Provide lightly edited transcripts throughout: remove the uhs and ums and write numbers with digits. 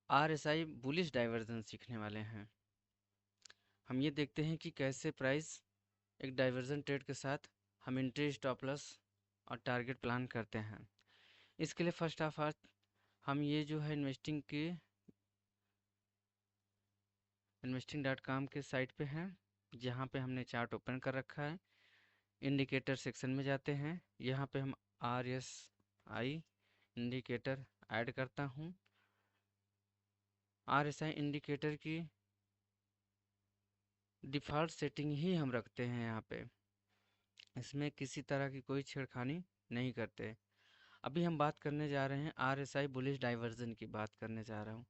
RSI bullish diversion सीखने वाले हैं। हम ये देखते हैं कि कैसे प्राइस एक डाइवर्जन ट्रेड के साथ हम एंट्री, स्टॉप लॉस और टारगेट प्लान करते हैं। इसके लिए फर्स्ट ऑफ ऑल हम ये जो है investing.com के साइट पे हैं, जहाँ पे हमने चार्ट ओपन कर रखा है। इंडिकेटर सेक्शन में जाते हैं। यहाँ पे हम RSI इंडिकेटर ऐड करता हूँ। RSI इंडिकेटर की डिफ़ॉल्ट सेटिंग ही हम रखते हैं यहाँ पे। इसमें किसी तरह की कोई छेड़खानी नहीं करते। अभी हम बात करने जा रहे हैं RSI बुलिश डाइवर्जन की बात करने जा रहा हूँ।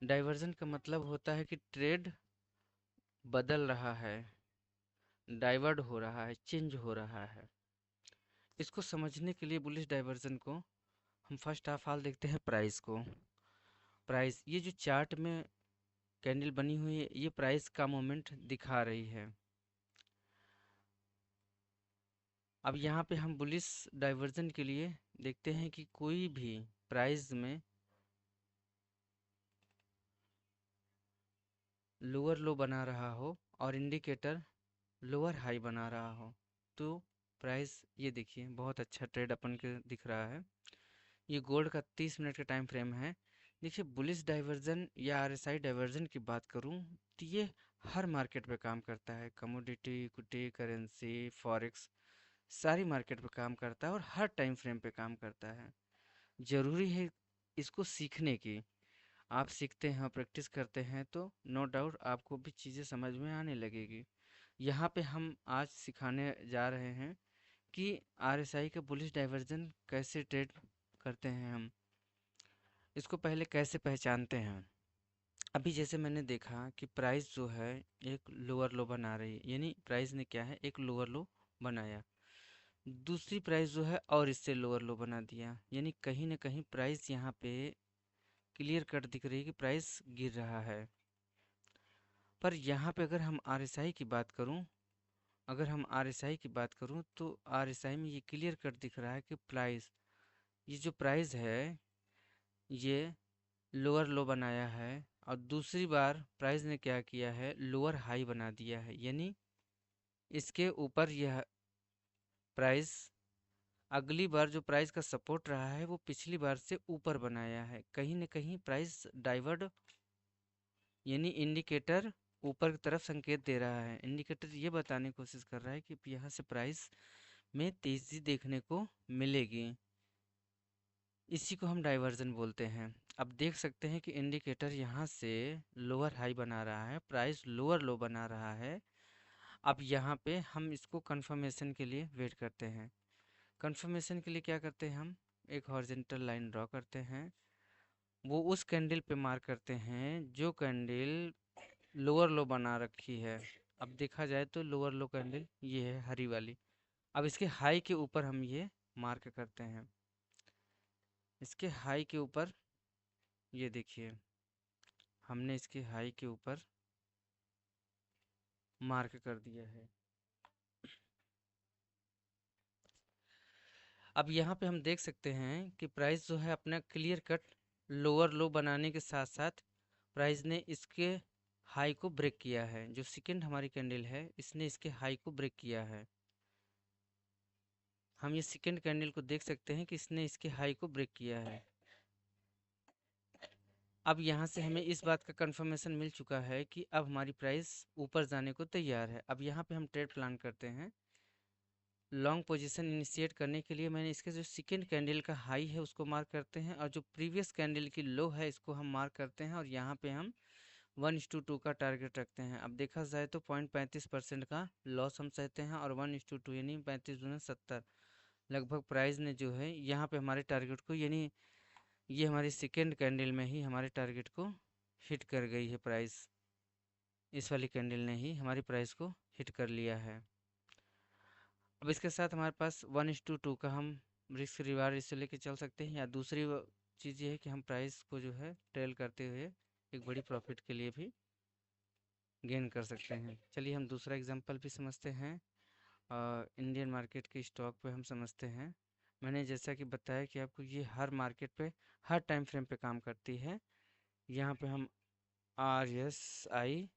डाइवर्जन का मतलब होता है कि ट्रेड बदल रहा है, डाइवर्ट हो रहा है, चेंज हो रहा है। इसको समझने के लिए बुलिश डाइवर्जन को हम फर्स्ट ऑफ ऑल देखते हैं प्राइस को। प्राइस, ये जो चार्ट में कैंडल बनी हुई है, ये प्राइस का मोमेंट दिखा रही है। अब यहाँ पे हम बुलिश डाइवर्जन के लिए देखते हैं कि कोई भी प्राइस में लोअर लो बना रहा हो और इंडिकेटर लोअर हाई बना रहा हो, तो प्राइस, ये देखिए बहुत अच्छा ट्रेड अपन के दिख रहा है। ये गोल्ड का 30 मिनट का टाइम फ्रेम है। देखिए, बुलिश डाइवर्जन या आरएसआई डाइवर्जन की बात करूं तो ये हर मार्केट पे काम करता है। कमोडिटी, इक्विटी, करेंसी, फॉरेक्स, सारी मार्केट पे काम करता है और हर टाइम फ्रेम पे काम करता है। ज़रूरी है इसको सीखने की। आप सीखते हैं, प्रैक्टिस करते हैं तो नो डाउट आपको भी चीज़ें समझ में आने लगेगी। यहाँ पे हम आज सिखाने जा रहे हैं कि आरएसआई का बुलिश डाइवर्जन कैसे ट्रेड करते हैं हम, इसको पहले कैसे पहचानते हैं। अभी जैसे मैंने देखा कि प्राइस जो है एक लोअर लो बना रही है, यानी प्राइस ने क्या है, एक लोअर लो बनाया। दूसरी प्राइस जो है और इससे लोअर लो बना दिया, यानी कहीं ना कहीं प्राइस यहाँ पे क्लियर कट दिख रही है कि प्राइस गिर रहा है। पर यहाँ पे अगर हम आरएसआई की बात करूँ, तो आरएसआई में ये क्लियर कट दिख रहा है कि प्राइस, ये जो प्राइस है, ये लोअर लो बनाया है और दूसरी बार प्राइस ने क्या किया है, लोअर हाई बना दिया है। यानी इसके ऊपर यह प्राइस, अगली बार जो प्राइस का सपोर्ट रहा है वो पिछली बार से ऊपर बनाया है। कहीं ना कहीं प्राइस डाइवर्ट, यानी इंडिकेटर ऊपर की तरफ संकेत दे रहा है। इंडिकेटर ये बताने की कोशिश कर रहा है कि यहाँ से प्राइस में तेजी देखने को मिलेगी। इसी को हम डाइवर्जन बोलते हैं। अब देख सकते हैं कि इंडिकेटर यहाँ से लोअर हाई बना रहा है, प्राइस लोअर लो बना रहा है। अब यहाँ पे हम इसको कंफर्मेशन के लिए वेट करते हैं। कंफर्मेशन के लिए क्या करते हैं, हम एक हॉरिजॉन्टल लाइन ड्रॉ करते हैं। वो उस कैंडल पे मार्क करते हैं जो कैंडल लोअर लो बना रखी है। अब देखा जाए तो लोअर लो कैंडल ये है, हरी वाली। अब इसके हाई के ऊपर हम ये मार्क करते हैं। इसके हाई के ऊपर, ये देखिए, हमने इसके हाई के ऊपर मार्क कर दिया है। अब यहाँ पे हम देख सकते हैं कि प्राइस जो है अपना क्लियर कट लोअर लो बनाने के साथ साथ प्राइस ने इसके हाई को ब्रेक किया है। जो सेकंड हमारी कैंडल है, इसने इसके हाई को ब्रेक किया है। हम ये सेकंड कैंडल को देख सकते हैं कि इसने इसके हाई को ब्रेक किया है। अब यहाँ से हमें इस बात का कंफर्मेशन मिल चुका है कि अब हमारी प्राइस ऊपर जाने को तैयार है। अब यहाँ पे हम ट्रेड प्लान करते हैं। लॉन्ग पोजीशन इनिशिएट करने के लिए मैंने इसके जो सेकंड कैंडल का हाई है उसको मार्क करते हैं और जो प्रीवियस कैंडल की लो है इसको हम मार्क करते हैं और यहाँ पे हम 1:2 का टारगेट रखते हैं। अब देखा जाए तो 0.35% का लॉस हम सहते हैं और 1:2 यानी 35 दूना 70 लगभग प्राइस ने जो है यहाँ पे हमारे टारगेट को, यानी ये हमारी सेकेंड कैंडल में ही हमारे टारगेट को हिट कर गई है। प्राइस, इस वाली कैंडल ने ही हमारी प्राइस को हिट कर लिया है। अब इसके साथ हमारे पास 1:2 का हम रिस्क रिवार्ड इससे लेके चल सकते हैं, या दूसरी चीज़ ये है कि हम प्राइस को जो है ट्रेल करते हुए एक बड़ी प्रॉफिट के लिए भी गेन कर सकते हैं। चलिए हम दूसरा एग्जांपल भी समझते हैं। इंडियन मार्केट के स्टॉक पे हम समझते हैं। मैंने जैसा कि बताया कि आपको ये हर मार्केट पे हर टाइम फ्रेम पे काम करती है। यहाँ पे हम RSI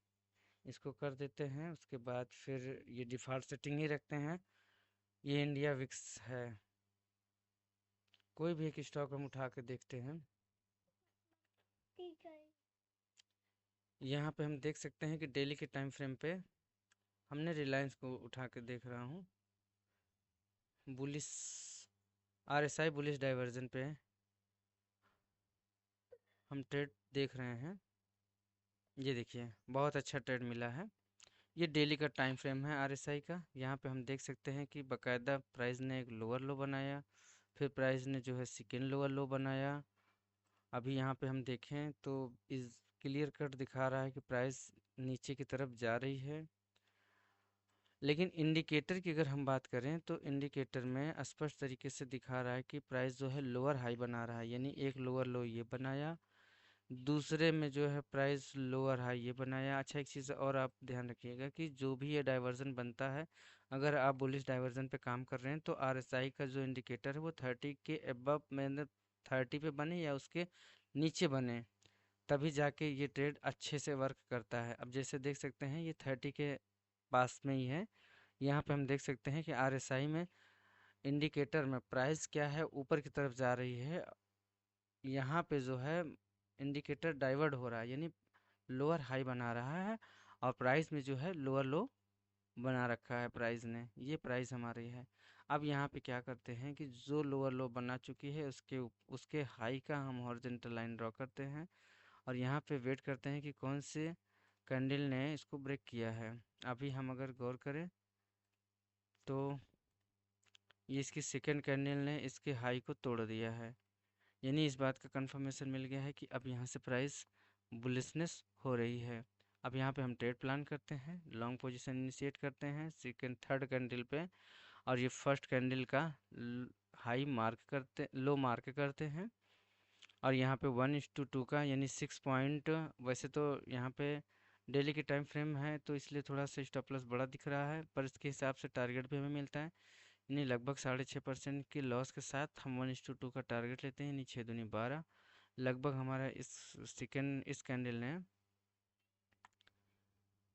इसको कर देते हैं। उसके बाद फिर ये डिफ़ॉल्ट सेटिंग ही रखते हैं। ये इंडिया विक्स है। कोई भी एक स्टॉक हम उठा के देखते हैं। यहाँ पे हम देख सकते हैं कि डेली के टाइम फ्रेम पे हमने रिलायंस को उठा के देख रहा हूँ। बुलिस RSI बुलिस डाइवर्जन पे हम ट्रेड देख रहे हैं। ये देखिए बहुत अच्छा ट्रेड मिला है। ये डेली का टाइम फ्रेम है RSI का। यहाँ पे हम देख सकते हैं कि बाकायदा प्राइस ने एक लोअर लो बनाया, फिर प्राइस ने जो है सेकेंड लोअर लो बनाया। अभी यहाँ पे हम देखें तो इस क्लियर कट दिखा रहा है कि प्राइस नीचे की तरफ जा रही है। लेकिन इंडिकेटर की अगर हम बात करें तो इंडिकेटर में स्पष्ट तरीके से दिखा रहा है कि प्राइस जो है लोअर हाई बना रहा है, यानी एक लोअर लो ये बनाया, दूसरे में जो है प्राइस लोअर हाई ये बनाया। अच्छा, एक चीज़ और आप ध्यान रखिएगा कि जो भी ये डाइवर्जन बनता है, अगर आप बुलिश डाइवर्जन पे काम कर रहे हैं तो RSI का जो इंडिकेटर है वो 30 के अबव मैंने 30 पे बने या उसके नीचे बने, तभी जाके ये ट्रेड अच्छे से वर्क करता है। अब जैसे देख सकते हैं ये 30 के पास में ही है। यहाँ पे हम देख सकते हैं कि RSI में इंडिकेटर में प्राइस क्या है, ऊपर की तरफ जा रही है। यहाँ पे जो है इंडिकेटर डाइवर्ट हो रहा है, यानी लोअर हाई बना रहा है, और प्राइस में जो है लोअर लो बना रखा है प्राइस ने। ये प्राइस हमारी है। अब यहाँ पे क्या करते हैं कि जो लोअर लो बना चुकी है उसके हाई का हम हॉरिजॉन्टल लाइन ड्रॉ करते हैं, और यहाँ पे वेट करते हैं कि कौन से कैंडल ने इसको ब्रेक किया है। अभी हम अगर गौर करें तो ये इसकी सेकेंड कैंडल ने इसके हाई को तोड़ दिया है, यानी इस बात का कंफर्मेशन मिल गया है कि अब यहाँ से प्राइस बुलिशनेस हो रही है। अब यहाँ पे हम ट्रेड प्लान करते हैं, लॉन्ग पोजीशन इनिशिएट करते हैं सेकेंड थर्ड कैंडल पे, और ये फर्स्ट कैंडल का हाई मार्क करते लो मार्क करते हैं, और यहाँ पे 1:2 का यानी 6 पॉइंट। वैसे तो यहाँ पे डेली के टाइम फ्रेम है तो इसलिए थोड़ा सा स्टॉप लॉस बड़ा दिख रहा है, पर इसके हिसाब से टारगेट भी हमें मिलता है, यानी लगभग 6.5% की लॉस के साथ हम 1:2 का टारगेट लेते हैं, यानी 6 दूनी 12। लगभग हमारा इस कैंडल ने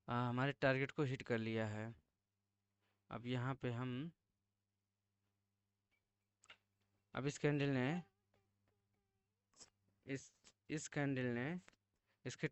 हमारे टारगेट को हिट कर लिया है। अब यहाँ पे हम अब इस कैंडल ने इस कैंडल ने इसके